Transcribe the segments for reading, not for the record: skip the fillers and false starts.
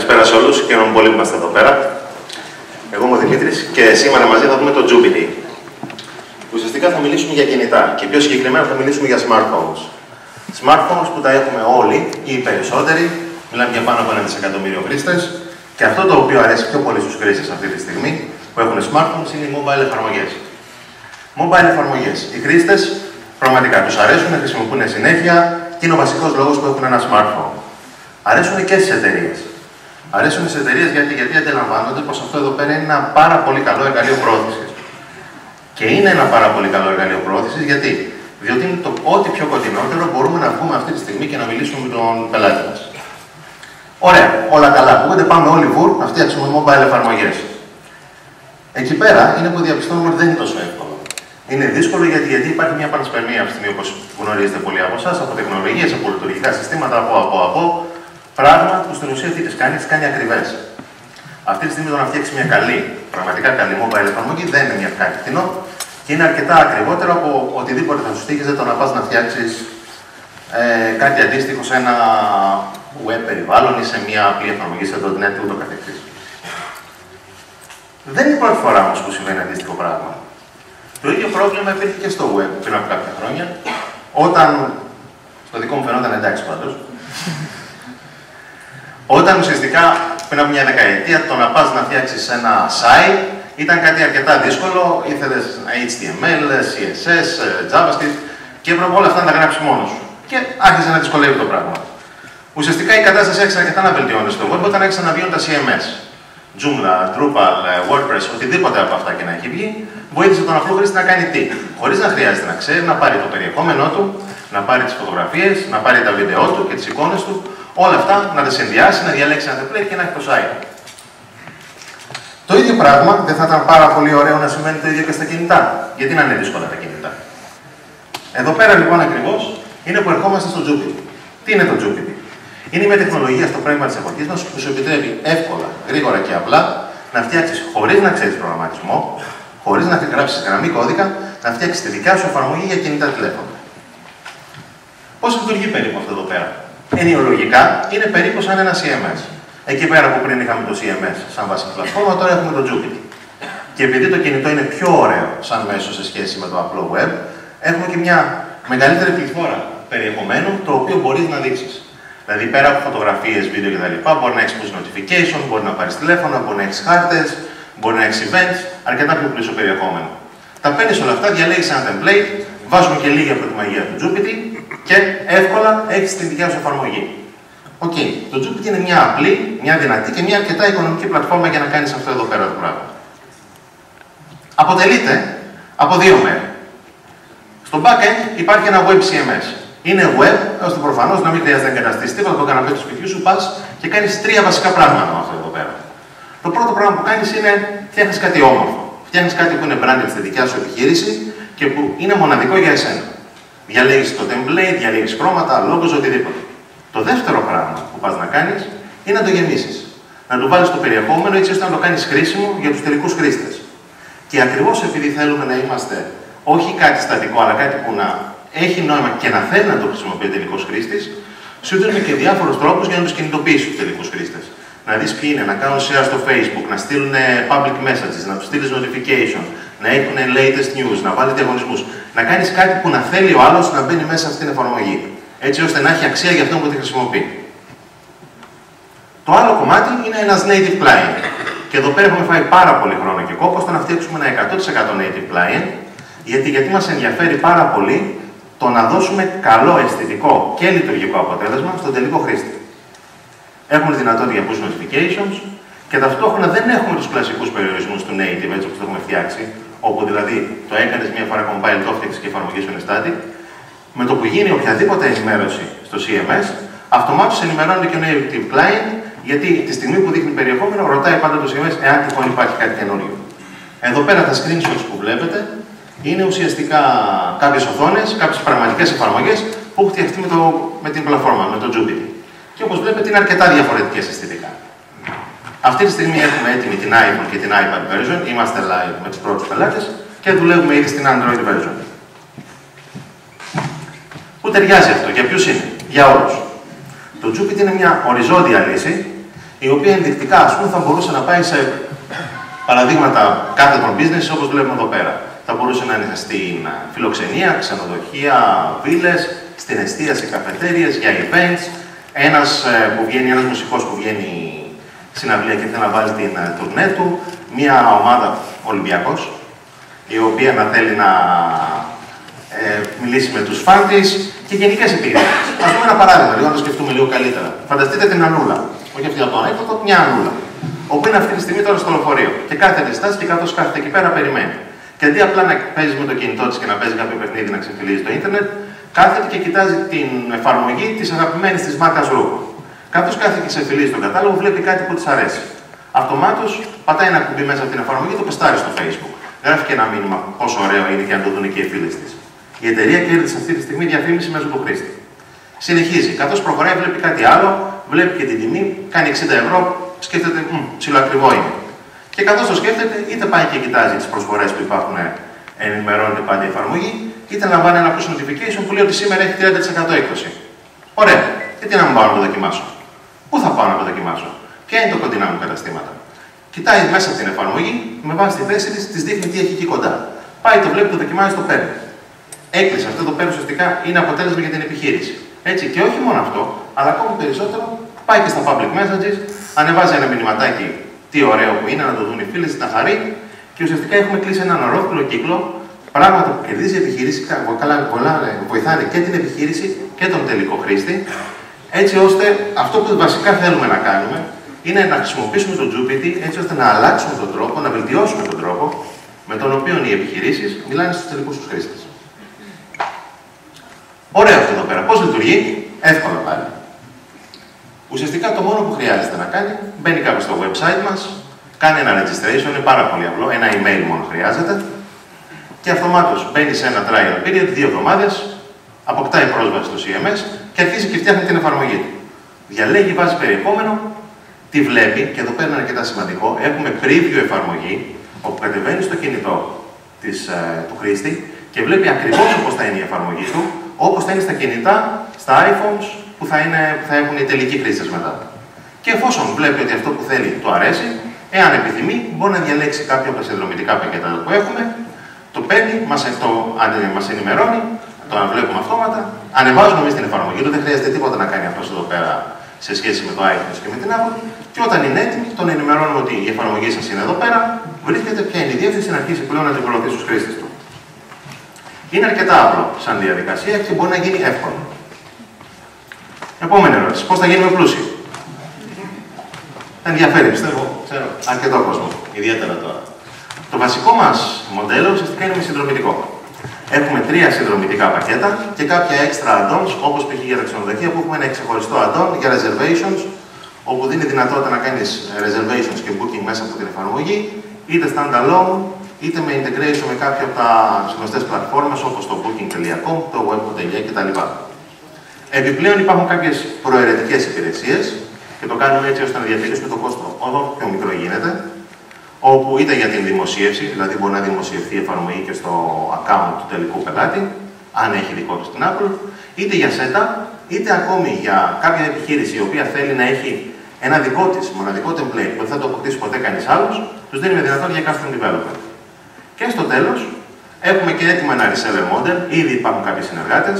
Καλησπέρα σε όλους, χαίρομαι πολύ που είμαστε εδώ πέρα. Εγώ είμαι ο Δημήτρης και σήμερα μαζί θα δούμε το Jupity. Ουσιαστικά θα μιλήσουμε για κινητά και πιο συγκεκριμένα θα μιλήσουμε για smartphones. Smartphones που τα έχουμε όλοι ή οι περισσότεροι, μιλάμε για πάνω από 1 δισεκατομμύριο χρήστες και αυτό το οποίο αρέσει πιο πολύ στους χρήστες αυτή τη στιγμή που έχουν smartphones είναι οι mobile εφαρμογές. Mobile εφαρμογές. Οι χρήστες πραγματικά τους αρέσουν, χρησιμοποιούν συνέχεια και είναι ο βασικός λόγος που έχουν ένα smartphone. Αρέσουν και στις εταιρείες. Αρέσουν στις εταιρείες γιατί αντιλαμβάνονται πως αυτό εδώ πέρα είναι ένα πάρα πολύ καλό εργαλείο προώθησης. Και είναι ένα πάρα πολύ καλό εργαλείο προώθησης διότι είναι το ό,τι πιο κοντινότερο μπορούμε να βγούμε αυτή τη στιγμή και να μιλήσουμε με τον πελάτη μας. Ωραία, όλα καλά. Ακούγονται, πάμε όλοι βουρ να φτιάξουμε mobile εφαρμογές. Εκεί πέρα είναι που διαπιστώνουμε ότι δεν είναι τόσο εύκολο. Είναι δύσκολο γιατί υπάρχει μια πανσπερμία αυτή τη στιγμή, όπως γνωρίζετε πολλοί από εσάς, από τεχνολογίες, από λειτουργικά συστήματα, από πράγμα που στην ουσία τι τις κάνει ακριβές. Αυτή τη στιγμή το να φτιάξει μια πραγματικά καλή mobile εφαρμογή δεν είναι μια κάτι φθηνό και είναι αρκετά ακριβότερο από οτιδήποτε θα σου στοίχιζε το να πας να φτιάξεις κάτι αντίστοιχο σε ένα web περιβάλλον ή σε μια απλή εφαρμογή σε .NET ούτω καθεξής. Δεν είναι η πρώτη φορά όμως που συμβαίνει αντίστοιχο πράγμα. Το ίδιο πρόβλημα υπήρχε και στο web πριν από κάποια χρόνια, όταν στο δικό μου φαινόταν εντάξει πάντως. Όταν ουσιαστικά πριν από μια δεκαετία το να πας να φτιάξεις ένα site ήταν κάτι αρκετά δύσκολο. Ήθελες HTML, CSS, JavaScript και έπρεπε όλα αυτά να τα γράψεις μόνος σου. Και άρχισε να δυσκολεύει το πράγμα. Ουσιαστικά η κατάσταση άρχισε αρκετά να βελτιώνεται στο web όταν άρχισαν να βγαίνουν τα CMS. Joomla, Drupal, WordPress, οτιδήποτε από αυτά και να έχει βγει, βοήθησε τον απλό χρήστη να κάνει τι. Χωρίς να χρειάζεται να ξέρει, να πάρει το περιεχόμενό του, να πάρει τις φωτογραφίες, να πάρει τα βίντεο του και τις εικόνες του, όλα αυτά να τα συνδυάσει, να διαλέξει ένα template και να έχει το site. Το ίδιο πράγμα δεν θα ήταν πάρα πολύ ωραίο να σημαίνει το ίδιο και στα κινητά. Γιατί να είναι δύσκολα τα κινητά. Εδώ πέρα λοιπόν ακριβώς είναι που ερχόμαστε στο Jupity. Τι είναι το Jupity? Είναι μια τεχνολογία στο πράγμα της εποχής μας που σου επιτρέπει εύκολα, γρήγορα και απλά να φτιάξεις χωρίς να ξέρεις προγραμματισμό, χωρίς να γράψεις γραμμή κώδικα, να φτιάξεις τη δικιά σου εφαρμογή για κινητά τηλέφωνα. Πώς λειτουργεί περίπου αυτό εδώ πέρα? Ενοιολογικά είναι περίπου σαν ένα CMS. Εκεί πέρα που πριν είχαμε το CMS σαν βασική πλατφόρμα, τώρα έχουμε το Jupity. Και επειδή το κινητό είναι πιο ωραίο σαν μέσο σε σχέση με το απλό web, έχουμε και μια μεγαλύτερη πληθώρα περιεχομένου το οποίο μπορείς να δείξεις. Δηλαδή πέρα από φωτογραφίες, βίντεο κτλ. Μπορεί να έχεις push notification, μπορεί να πάρεις τηλέφωνα, μπορεί να έχεις χάρτες, μπορεί να έχεις events, αρκετά πιο πλούσιο περιεχόμενο. Τα παίρνεις όλα αυτά, διαλέγεις ένα template, βάζουμε και λίγη από τη μαγεία του Jupity και εύκολα έχεις την δικιά σου εφαρμογή. Το Jupity είναι μια απλή, μια δυνατή και μια αρκετά οικονομική πλατφόρμα για να κάνεις αυτό εδώ πέρα το πράγμα. Αποτελείται από δύο μέρη. Στο backend υπάρχει ένα web CMS. Είναι web, ώστε προφανώς να μην χρειάζεται να εγκαταστήσεις τίποτα, το καναπέ του σπιτιού σου πας και κάνεις τρία βασικά πράγματα με αυτό εδώ πέρα. Το πρώτο πράγμα που κάνεις είναι φτιάχνεις κάτι όμορφο. Φτιάχνεις κάτι που είναι branded στη δικιά σου επιχείρηση και που είναι μοναδικό για εσένα. Διαλέγεις το template, διαλέγεις χρώματα, logos, οτιδήποτε. Το δεύτερο πράγμα που πας να κάνεις είναι να το γεμίσεις. Να του βάλεις το περιεχόμενο έτσι ώστε να το κάνεις χρήσιμο για τους τελικούς χρήστες. Και ακριβώς επειδή θέλουμε να είμαστε όχι κάτι στατικό, αλλά κάτι που να έχει νόημα και να θέλει να το χρησιμοποιεί ο τελικός χρήστης, σου δίνουμε και διάφορους τρόπους για να τους κινητοποιήσεις τους τελικούς χρήστες. Να δεις ποιοι είναι, να κάνουν share στο Facebook, να στείλουν public messages, να τους στείλεις notification, να έχουν latest news, να βάλεις διαγωνισμούς. Να κάνεις κάτι που να θέλει ο άλλος να μπαίνει μέσα στην εφαρμογή. Έτσι ώστε να έχει αξία για αυτόν που τη χρησιμοποιεί. Το άλλο κομμάτι είναι ένας native client. Και εδώ πέρα έχουμε φάει πάρα πολύ χρόνο και κόπο στο να φτιάξουμε ένα 100% native client, γιατί μας ενδιαφέρει πάρα πολύ το να δώσουμε καλό αισθητικό και λειτουργικό αποτέλεσμα στον τελικό χρήστη. Έχουμε δυνατότητα για push notifications και ταυτόχρονα δεν έχουμε τους κλασικούς περιορισμούς του native έτσι όπως το έχουμε φτιάξει, όπου δηλαδή το έκανες μία φορά compile, το έφτιαξες και η εφαρμογή σου είναι static. Με το που γίνει οποιαδήποτε ενημέρωση στο CMS, αυτομάτως ενημερώνεται και ο native client, γιατί τη στιγμή που δείχνει περιεχόμενο, ρωτάει πάντα το CMS εάν τυχόν υπάρχει κάτι καινούριο. Εδώ πέρα τα screenshots που βλέπετε είναι ουσιαστικά κάποιες οθόνες, κάποιες πραγματικές εφαρμογές που έχουν φτιαχτεί με την πλατφόρμα, με το Jupity. Και όπως βλέπετε είναι αρκετά διαφορετικές αισθητικά. Αυτή τη στιγμή έχουμε έτοιμη την iPhone και την iPad version, είμαστε live με τους πρώτους πελάτες και δουλεύουμε ήδη στην Android version. Πού ταιριάζει αυτό, για ποιους είναι, για όλους. Το Jupity είναι μια οριζόντια λύση η οποία ενδεικτικά, ας πούμε, θα μπορούσε να πάει σε παραδείγματα κάθετων business, όπως βλέπουμε εδώ πέρα. Θα μπορούσε να είναι στην φιλοξενία, ξενοδοχεία, βίλες, στην εστίαση, καφετέριες, για events. Ένας μουσικός που βγαίνει συναυλία και θέλει να βάλει την τουρνέ του, μια ομάδα Ολυμπιακός, η οποία να θέλει να μιλήσει με τους φαν της και γενικές επιχειρήσεις. Ας πούμε ένα παράδειγμα, λίγο να το σκεφτούμε λίγο καλύτερα. Φανταστείτε την Ανούλα, όχι αυτή από το ανέκδοτο, μια Ανούλα, όπου είναι αυτή τη στιγμή τώρα στο λεωφορείο και κάθεται στη στάση και καθώς κάθεται εκεί πέρα περιμένει. Και αντί απλά να παίζει με το κινητό της και να παίζει κάποιο παιχνίδι να ξεφυλίζει το ίντερνετ, κάθεται και κοιτάζει την εφαρμογή της αγαπημένης της μάρκας ρούχων. Καθώς κάθεται και ξεφυλίζει τον κατάλογο, βλέπει κάτι που της αρέσει. Αυτομάτως πατάει ένα κουμπί μέσα από την εφαρμογή, το πεστάρει στο Facebook. Γράφει και ένα μήνυμα πόσο ωραίο είναι και αν το δουν και οι φίλοι της. Η εταιρεία κέρδισε αυτή τη στιγμή διαφήμιση μέσω του χρήστη. Συνεχίζει. Καθώς προχωράει, βλέπει κάτι άλλο, βλέπει και την τιμή, κάνει 60 ευρώ, σκέφτεται, ψιλοακριβό είναι. Και καθώς το σκέφτεται, είτε πάει και κοιτάζει τις προσφορές που υπάρχουν, ενημερώνεται πάντα η εφαρμογή, είτε λαμβάνει ένα push notification που λέει ότι σήμερα έχει 30% έκπτωση. Ωραία. Και τι να μην πάω να το δοκιμάσω. Πού θα πάω να το δοκιμάσω. Ποια είναι το κοντινά μου καταστήματα. Κοιτάει μέσα από την εφαρμογή, με βάση τη θέση της δείχνει τι έχει εκεί κοντά. Πάει, το βλέπει, το δοκιμάζει, το παίρνει. Έκλεισε. Αυτό το παίρνει ουσιαστικά είναι αποτέλεσμα για την επιχείρηση. Έτσι, και όχι μόνο αυτό, αλλά ακόμη περισσότερο πάει και στα public messages, ανεβάζει ένα μηνυματάκι, τι ωραίο που είναι, να το δουν οι φίλοι, να χαρεί, και ουσιαστικά έχουμε κλείσει έναν ολόκληρο κύκλο, πράγματα που κερδίζει η επιχείρηση, βοηθάνε και την επιχείρηση και τον τελικό χρήστη, έτσι ώστε αυτό που βασικά θέλουμε να κάνουμε είναι να χρησιμοποιήσουμε το Jupyter έτσι ώστε να αλλάξουμε τον τρόπο, να βελτιώσουμε τον τρόπο με τον οποίο οι επιχειρήσεις μιλάνε στους τελικούς τους χρήστες. Ωραίο αυτό εδώ πέρα. Πώς λειτουργεί? Εύκολα πάλι. Ουσιαστικά το μόνο που χρειάζεται να κάνει, μπαίνει κάποιος στο website μας, κάνει ένα registration, είναι πάρα πολύ απλό, ένα email μόνο χρειάζεται, και αυτομάτως μπαίνει σε ένα trial period, 2 εβδομάδες, αποκτάει πρόσβαση στο CMS και αρχίζει και φτιάχνει την εφαρμογή του. Διαλέγει, βάζει περιεχόμενο, τη βλέπει, και εδώ πέρα είναι αρκετά σημαντικό, έχουμε preview εφαρμογή, όπου κατεβαίνει στο κινητό του χρήστη και βλέπει ακριβώς όπως θα είναι η εφαρμογή του, όπως θα είναι στα κινητά, στα iPhones που θα έχουν οι τελικοί χρήστες μετά. Και εφόσον βλέπει ότι αυτό που θέλει του αρέσει, εάν επιθυμεί, μπορεί να διαλέξει κάποιο από τα συνδρομητικά πακέτα που έχουμε, το παίρνει, μας ενημερώνει, το βλέπουμε αυτόματα, ανεβάζουμε εμείς την εφαρμογή του, δεν χρειάζεται τίποτα να κάνει αυτός εδώ πέρα σε σχέση με το iPhone και με την Apple, και όταν είναι έτοιμη, τον ενημερώνουμε ότι η εφαρμογή σας είναι εδώ πέρα, βρίσκεται, ποια είναι η διεύθυνση, να αρχίσει πλέον να την προωθεί στους χρήστες του. Είναι αρκετά απλό σαν διαδικασία και μπορεί να γίνει εύκολο. Επόμενη ερώτηση. Πώς θα γίνουμε πλούσιοι? Ενδιαφέρει, πιστεύω, ξέρω, αρκετό κόσμο, ιδιαίτερα τώρα. Το βασικό μας μοντέλο ουσιαστικά είναι συνδρομητικό. Έχουμε 3 συνδρομητικά πακέτα και κάποια extra add-ons, όπως π.χ. για τα ξενοδοχεία, που έχουμε ένα ξεχωριστό add-on για reservations, όπου δίνει δυνατότητα να κάνεις reservations και booking μέσα από την εφαρμογή, είτε standalone, είτε με integration με κάποια από τα γνωστές πλατφόρμες όπως το booking.com, το web.gr κτλ. Επιπλέον υπάρχουν κάποιες προαιρετικές υπηρεσίες και το κάνουμε έτσι ώστε να διατηρήσουμε το κόστος όσο πιο μικρό γίνεται, όπου είτε για την δημοσίευση, δηλαδή μπορεί να δημοσιευθεί η εφαρμογή και στο account του τελικού πελάτη, αν έχει δικό του στην Apple, είτε για setup, είτε ακόμη για κάποια επιχείρηση η οποία θέλει να έχει ένα δικό της μοναδικό template που δεν θα το αποκτήσει ποτέ κανείς άλλος, τους δίνουμε δυνατότητα για custom development. Και στο τέλος, έχουμε και έτοιμα ένα reseller model, ήδη υπάρχουν κάποιοι συνεργάτες.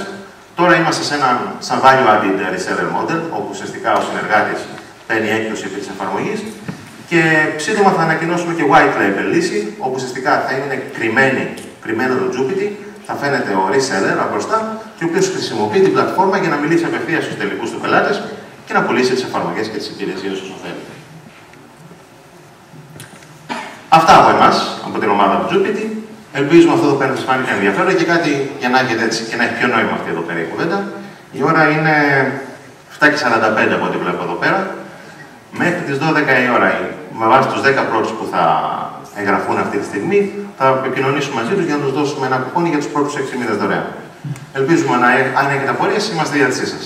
Τώρα είμαστε σε ένα σαν value added reseller model, όπου ουσιαστικά ο συνεργάτης παίρνει έκπτωση επί της εφαρμογής. Και σύντομα θα ανακοινώσουμε και white label λύση, όπου ουσιαστικά θα είναι κρυμμένο το Jupyter, θα φαίνεται ο reseller από μπροστά, και ο οποίος χρησιμοποιεί την πλατφόρμα για να μιλήσει απευθείας στους τελικούς του πελάτες και να πουλήσει τις εφαρμογές και τις υπηρεσίες όσο θέλει. Αυτά από εμάς, από την ομάδα του Jupyter. Ελπίζουμε αυτό εδώ πέρα σας φάνηκε ενδιαφέρον και κάτι για να έχετε έτσι και να έχει πιο νόημα αυτή εδώ πέρα η κουβέντα. Η ώρα είναι 7:45 από ό,τι βλέπω εδώ πέρα. Μέχρι τις 12 η ώρα, με βάση τους 10 πρώτους που θα εγγραφούν αυτή τη στιγμή, θα επικοινωνήσουμε μαζί τους για να τους δώσουμε ένα κουπόνι για τους πρώτους 6 μήνες δωρεάν. Ελπίζουμε αν έχετε απορίες, είμαστε στη διάθεσή σας.